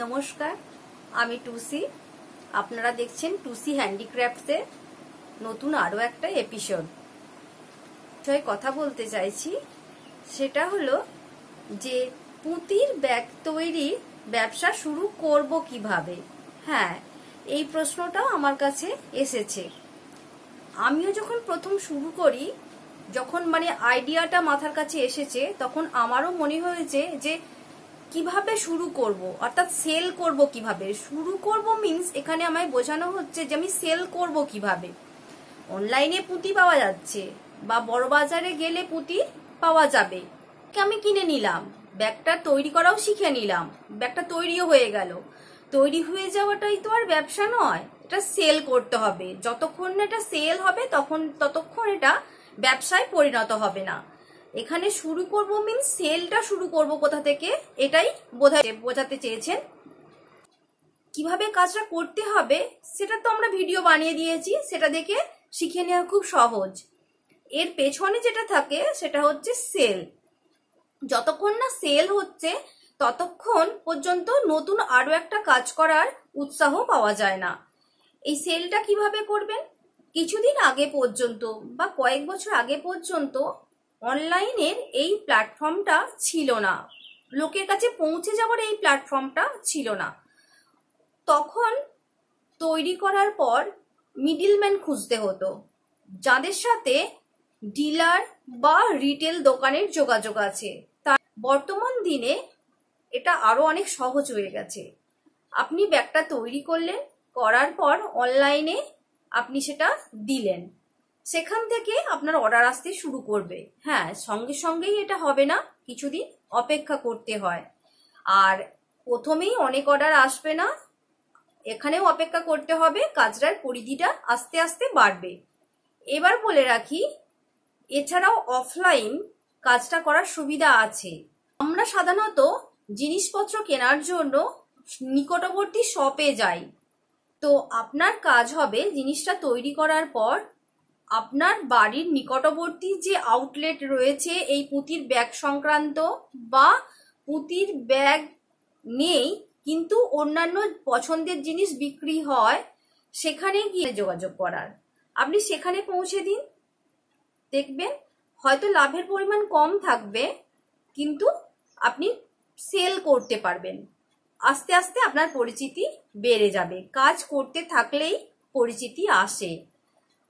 নমস্কার, আমি টুসি। আপনারা দেখছেন টুসি হ্যান্ডিক্রাফটসের নতুন আরো একটা এপিসোড। কথা বলতে চাইছি, সেটা হলো যে পুঁতির ব্যাগ তৈরির ব্যবসা শুরু করব কিভাবে। হ্যাঁ, এই প্রশ্নটাও আমার কাছে এসেছে। আমিও যখন প্রথম শুরু করি, যখন আইডিয়াটা মাথার কাছে এসেছে, তখন আমারও মনে হয়েছে যে কিভাবে শুরু করব, অর্থাৎ সেল করব কিভাবে। শুরু করব মিন্স এখানে আমায় বোঝানো হচ্ছে যে আমি সেল করব কিভাবে। অনলাইনে পুঁতি পাওয়া যাচ্ছে বা বড় বাজারে গেলে পুঁতি পাওয়া যাবে, আমি কিনে নিলাম, ব্যাগটা তৈরি করাও শিখে নিলাম, ব্যাগটা তৈরিও হয়ে গেল। তৈরি হয়ে যাওয়াটাই তো আর ব্যবসা নয়, এটা সেল করতে হবে। যতক্ষণ না এটা সেল হবে ততক্ষণ এটা ব্যবসায় পরিণত হবে না। এখানে শুরু করব মিন্স সেলটা শুরু করব কোথা থেকে, এটাই বোঝাতে চেয়েছেন। কিভাবে কাজটা করতে হবে সেটা তো আমরা ভিডিও বানিয়ে দিয়েছি, সেটা দেখে শিখে নেওয়া খুব সহজ। এর পেছনে যেটা থাকে সেটা হচ্ছে সেল। যতক্ষণ না সেল হচ্ছে ততক্ষণ পর্যন্ত নতুন আরো একটা কাজ করার উৎসাহ পাওয়া যায় না। এই সেলটা কিভাবে করবেন? কিছুদিন আগে পর্যন্ত বা কয়েক বছর আগে পর্যন্ত অনলাইনের এই প্ল্যাটফর্মটা ছিল না, লোকের কাছে পৌঁছে যাওয়ার এই প্ল্যাটফর্মটা ছিল না। তখন তৈরি করার পর মিডলম্যান খুঁজতে হতো, যাদের সাথে ডিলার বা রিটেল দোকানের যোগাযোগ আছে। বর্তমান দিনে এটা আরো অনেক সহজ হয়ে গেছে। আপনি ব্যাগটা তৈরি করলেন, করার পর অনলাইনে আপনি সেটা দিলেন, সেখান থেকে আপনার অর্ডার আসতে শুরু করবে। হ্যাঁ, সঙ্গে সঙ্গেই এটা হবে না, কিছুদিন অপেক্ষা করতে হয়। আর প্রথমেই অনেক অর্ডার আসবে না, এখানেও অপেক্ষা করতে হবে, কাজটার পরিধিটা আস্তে আস্তে বাড়বে। এবার বলে রাখি, এছাড়াও অফলাইন কাজটা করার সুবিধা আছে। আমরা সাধারণত জিনিসপত্র কেনার জন্য নিকটবর্তী শপে যাই। তো আপনার কাজ হবে জিনিসটা তৈরি করার পর আপনার বাড়ির নিকটবর্তী যে আউটলেট রয়েছে এই পুঁতির ব্যাগ সংক্রান্ত, বা পুঁতির ব্যাগ নেই কিন্তু অন্যান্য পছন্দের জিনিস বিক্রি হয়, সেখানে গিয়ে যোগাযোগ করার। আপনি সেখানে পৌঁছে দিন, দেখবেন হয়তো লাভের পরিমাণ কম থাকবে কিন্তু আপনি সেল করতে পারবেন। আস্তে আস্তে আপনার পরিচিতি বেড়ে যাবে। কাজ করতে থাকলেই পরিচিতি আসে,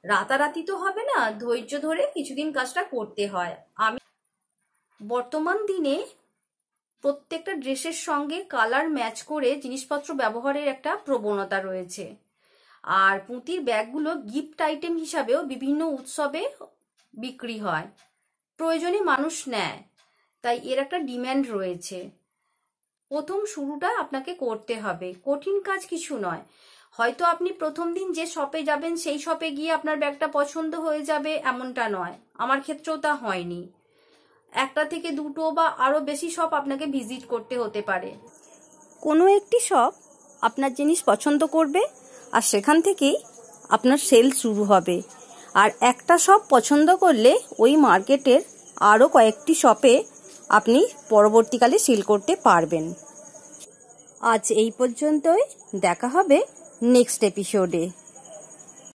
রাতারাতি তো হবে না, ধৈর্য ধরে কিছুদিন কাজটা করতে হয়। আমি বর্তমান দিনে প্রত্যেকটা ড্রেসের সঙ্গে কালার ম্যাচ করে জিনিসপত্র ব্যবহারের একটা প্রবণতা রয়েছে। আর পুঁতির ব্যাগগুলো গিফট আইটেম হিসাবেও বিভিন্ন উৎসবে বিক্রি হয়, প্রয়োজনে মানুষ নেয়, তাই এর একটা ডিম্যান্ড রয়েছে। প্রথম শুরুটা আপনাকে করতে হবে, কঠিন কাজ কিছু নয়। হয়তো আপনি প্রথম দিন যে শপে যাবেন সেই শপে গিয়ে আপনার ব্যাগটা পছন্দ হয়ে যাবে, এমনটা নয়। আমার ক্ষেত্রেও তা হয়নি। একটা থেকে দুটো বা আরো বেশি শপ আপনাকে ভিজিট করতে হতে পারে। কোনো একটি শপ আপনার জিনিস পছন্দ করবে আর সেখান থেকেই আপনার সেল শুরু হবে। আর একটা শপ পছন্দ করলে ওই মার্কেটের আরো কয়েকটি শপে আপনি পরবর্তীকালে সেল করতে পারবেন। আজ এই পর্যন্তই, দেখা হবে নেক্সট এপিসোডে।